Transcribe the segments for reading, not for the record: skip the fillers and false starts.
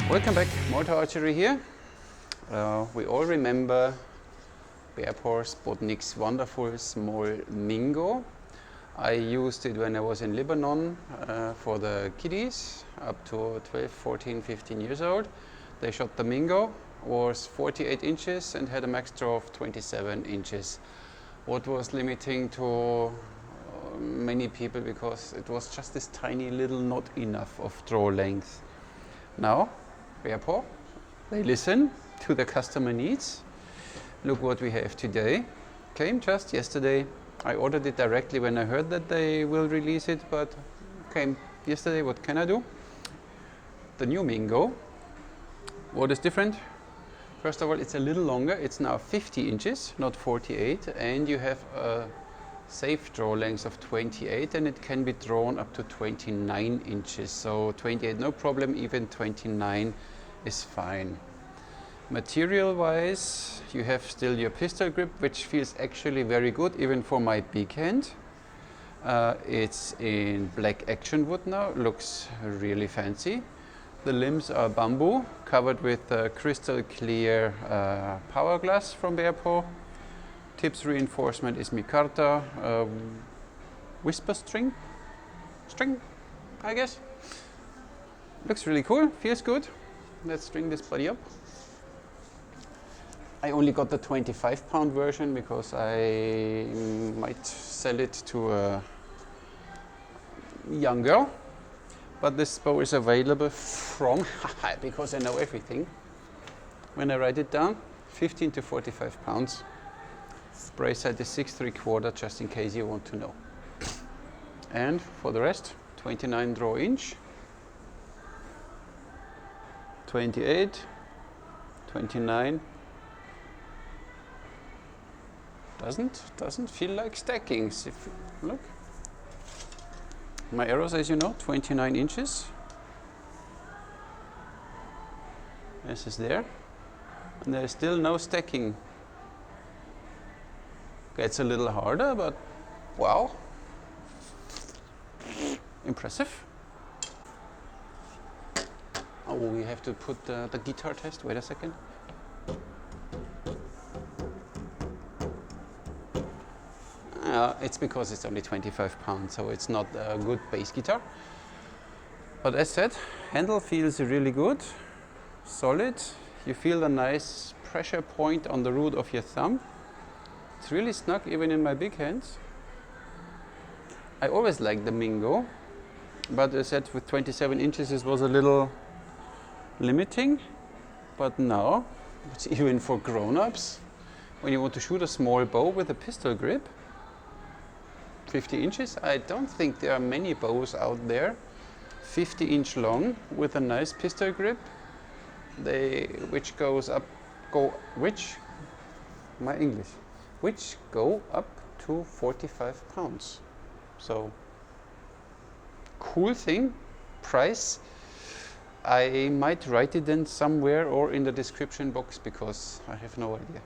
Welcome back, Malta Archery here. We all remember Bearpaw Sputnik's wonderful small Mingo. I used it when I was in Lebanon for the kiddies up to 12, 14, 15 years old. They shot the Mingo, was 48 inches and had a max draw of 27 inches. What was limiting to many people because it was just this tiny little not enough of draw length. Now, Bearpaw, they listen to the customer needs. Look what we have today. Came just yesterday. I ordered it directly when I heard that they will release it, but came yesterday. What can I do? The new Mingo. What is different? First of all, it's a little longer. It's now 50 inches, not 48, and you have a safe draw length of 28, and it can be drawn up to 29 inches. So 28 no problem, even 29 is fine. Material wise, you have still your pistol grip, which feels actually very good even for my big hand. It's in black action wood now, looks really fancy. The limbs are bamboo covered with crystal clear power glass from Bearpaw. Tips reinforcement is micarta, whisper string, I guess. Looks really cool, feels good. Let's string this body up. I only got the 25-pound version because I might sell it to a young girl. But this bow is available from, because I know everything, when I write it down, 15 to 45 pounds. Brace height is 6 3/4, just in case you want to know. And for the rest, 29 draw inch, 28, 29. Doesn't feel like stacking. If look, my arrows, as you know, 29 inches. This is there, and there is still no stacking. It's a little harder, but wow, impressive. Oh, we have to put the guitar test. Wait a second. It's because it's only 25 pounds, so it's not a good bass guitar. But as said, handle feels really good, solid. You feel a nice pressure point on the root of your thumb. It's really snug even in my big hands. I always liked the Mingo, but as I said, with 27 inches it was a little limiting. But now, it's even for grown-ups, when you want to shoot a small bow with a pistol grip, 50 inches, I don't think there are many bows out there 50 inch long with a nice pistol grip, which go up to 45 pounds. So, cool thing. Price, I might write it then somewhere or in the description box because I have no idea.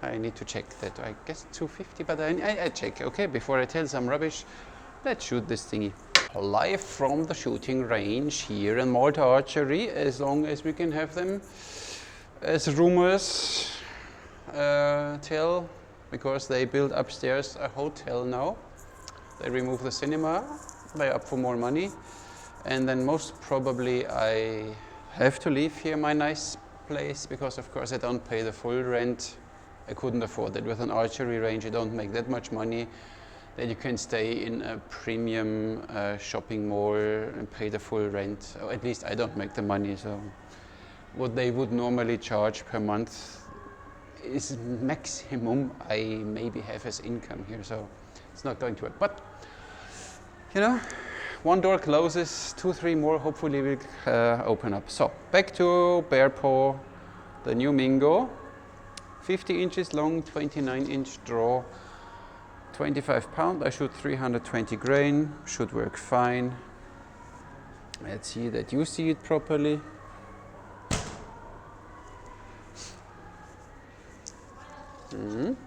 I need to check that. I guess 250, but I check, okay? Before I tell some rubbish, let's shoot this thingy. Live from the shooting range here in Malta Archery, as long as we can have them, as rumors tell, because they build upstairs a hotel now. They remove the cinema, they're up for more money, and then most probably I have to leave here my nice place because of course I don't pay the full rent. I couldn't afford it. With an archery range, you don't make that much money that you can stay in a premium shopping mall and pay the full rent. Or at least I don't make the money. So what they would normally charge per month is maximum I maybe have as income here. So it's not going to work. But you know, one door closes, 2, 3 more hopefully will open up. So back to Bearpaw, the new Mingo. 50 inches long, 29 inch draw, 25 pound. I shoot 320 grain, should work fine. Let's see that you see it properly. One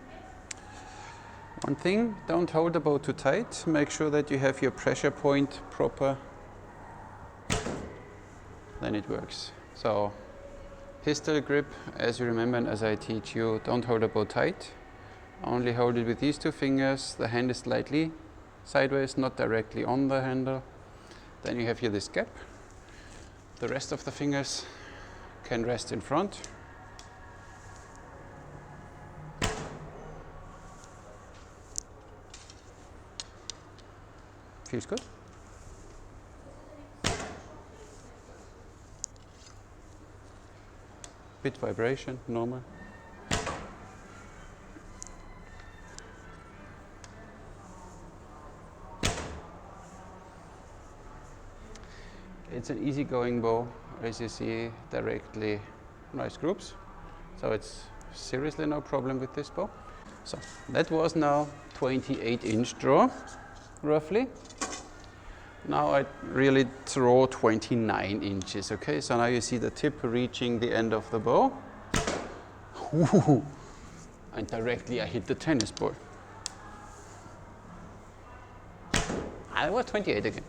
thing, don't hold the bow too tight. Make sure that you have your pressure point proper. Then it works. So pistol grip, as you remember and as I teach you, don't hold the bow tight. Only hold it with these two fingers. The hand is slightly sideways, not directly on the handle. Then you have here this gap. The rest of the fingers can rest in front. Feels good. Bit vibration, normal. It's an easygoing bow, as you see, directly nice groups. So it's seriously no problem with this bow. So that was now 28-inch draw, roughly. Now I really draw 29 inches, okay? So now you see the tip reaching the end of the bow. Ooh. And directly I hit the tennis ball. Ah, that was 28 again.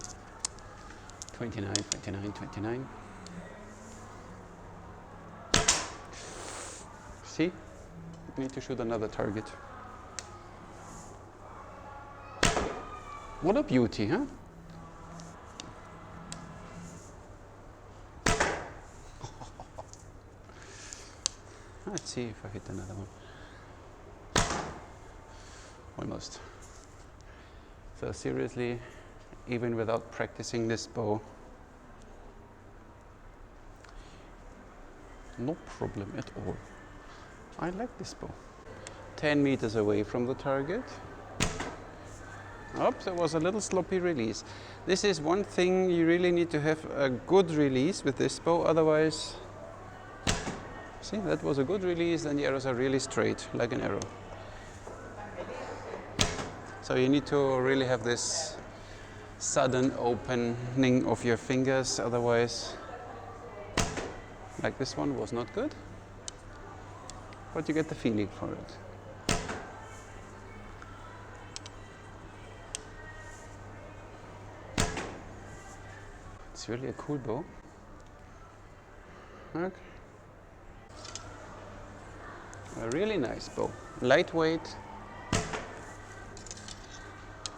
29, 29, 29. See? Need to shoot another target. What a beauty, huh? Let's see if I hit another one. Almost. So seriously, even without practicing this bow, no problem at all. I like this bow. 10 meters away from the target. Oops, there was a little sloppy release. This is one thing, you really need to have a good release with this bow, otherwise, see, that was a good release, and the arrows are really straight, like an arrow. So you need to really have this sudden opening of your fingers, otherwise, like this one was not good, but you get the feeling for it. It's really a cool bow. Okay. A really nice bow. Lightweight.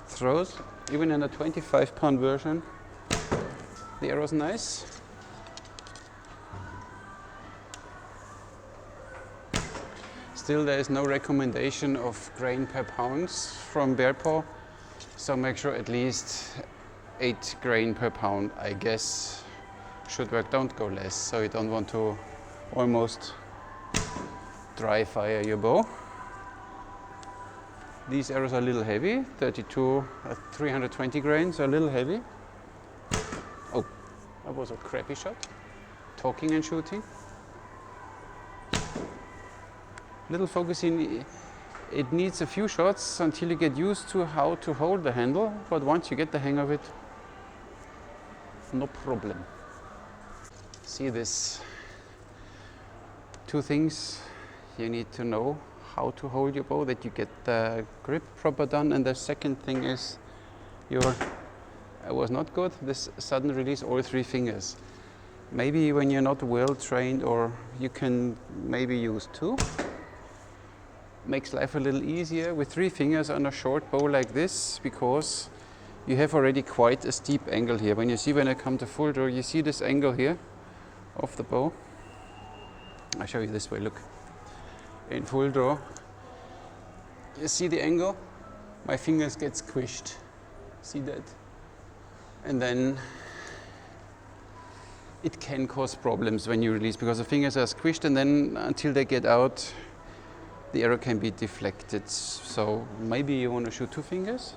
Throws, even in a 25-pound version. The arrow's nice. Still, there is no recommendation of grain per pounds from Bearpaw, so make sure at least 8 grain per pound, I guess, should work. Don't go less, so you don't want to almost dry fire your bow. These arrows are a little heavy, 320 grains, are a little heavy. Oh, that was a crappy shot. Talking and shooting. Little focusing, it needs a few shots until you get used to how to hold the handle, but once you get the hang of it, no problem. See this, 2 things you need to know how to hold your bow, that you get the grip proper done, and the second thing is it was not good, this sudden release, all 3 fingers. Maybe when you're not well trained, or you can maybe use 2. Makes life a little easier with 3 fingers on a short bow like this, because you have already quite a steep angle here. When I come to full draw, you see this angle here of the bow. I'll show you this way, look. In full draw, you see the angle? My fingers get squished. See that? And then it can cause problems when you release, because the fingers are squished, and then until they get out, the arrow can be deflected. So maybe you want to shoot 2 fingers.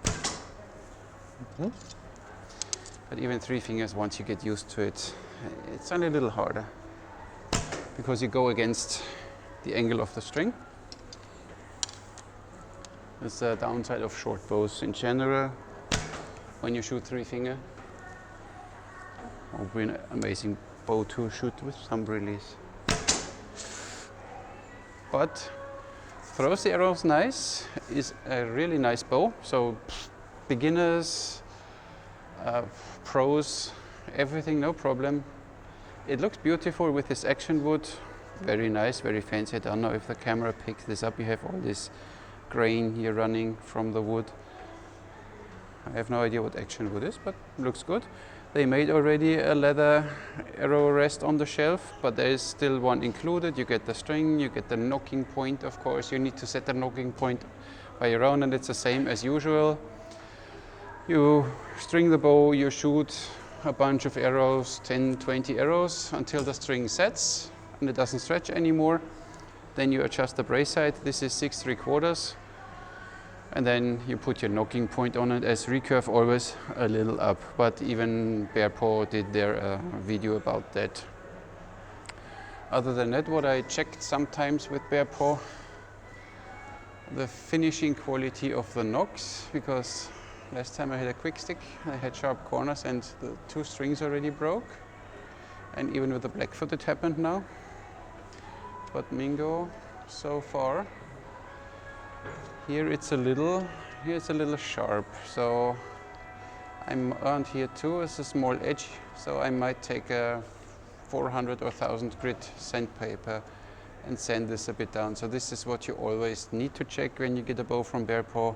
Mm-hmm. But even 3 fingers, once you get used to it, it's only a little harder, because you go against the angle of the string. That's the downside of short bows in general. When you shoot 3 finger, it will be an amazing bow to shoot with some release. But throws the arrows nice, is a really nice bow. So beginners, pros, everything, no problem. It looks beautiful with this action wood. Very nice, very fancy. I don't know if the camera picks this up. You have all this grain here running from the wood. I have no idea what action wood is, but looks good. They made already a leather arrow rest on the shelf, but there is still one included. You get the string, you get the knocking point, of course. You need to set the knocking point by your own, and it's the same as usual. You string the bow, you shoot a bunch of arrows, 10, 20 arrows, until the string sets and it doesn't stretch anymore. Then you adjust the brace height. This is 6 3/4. And then you put your knocking point on it, as Recurve always a little up. But even Bearpaw did their video about that. Other than that, what I checked sometimes with Bearpaw, the finishing quality of the nocks, because last time I had a quick stick, I had sharp corners and the 2 strings already broke. And even with the Blackfoot it happened now. But Mingo, so far, here it's a little sharp. So I'm around here too, it's a small edge. So I might take a 400 or 1000 grit sandpaper and sand this a bit down. So this is what you always need to check when you get a bow from Bearpaw.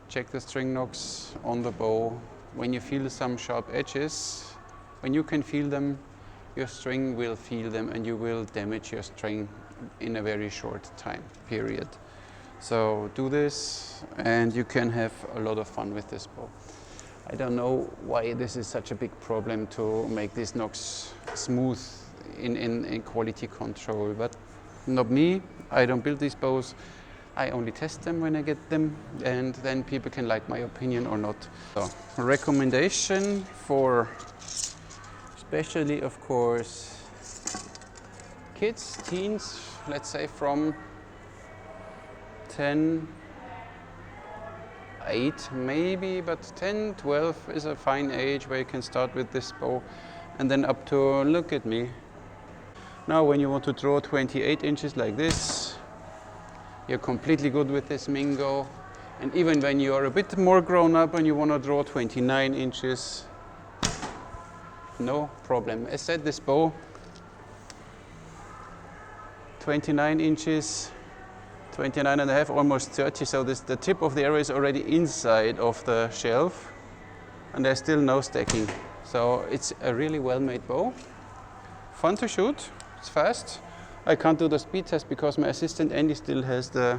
Check the string nocks on the bow. When you feel some sharp edges, when you can feel them, your string will feel them and you will damage your string in a very short time period. So do this and you can have a lot of fun with this bow. I don't know why this is such a big problem to make these nocks smooth in quality control, but not me. I don't build these bows. I only test them when I get them, and then people can like my opinion or not. So, recommendation for especially, of course, kids, teens, let's say from 10, 8 maybe, but 10, 12 is a fine age where you can start with this bow, and then up to, look at me. Now when you want to draw 28 inches like this, you're completely good with this Mingo. And even when you are a bit more grown up and you want to draw 29 inches, no problem. As said, this bow, 29 inches, 29 and a half, almost 30. So the tip of the arrow is already inside of the shelf and there's still no stacking. So it's a really well-made bow. Fun to shoot, it's fast. I can't do the speed test because my assistant Andy still has the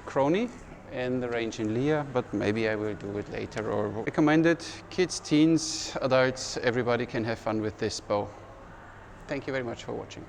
Crony and the range in Lija, but maybe I will do it later. Or recommended, kids, teens, adults, everybody can have fun with this bow. Thank you very much for watching.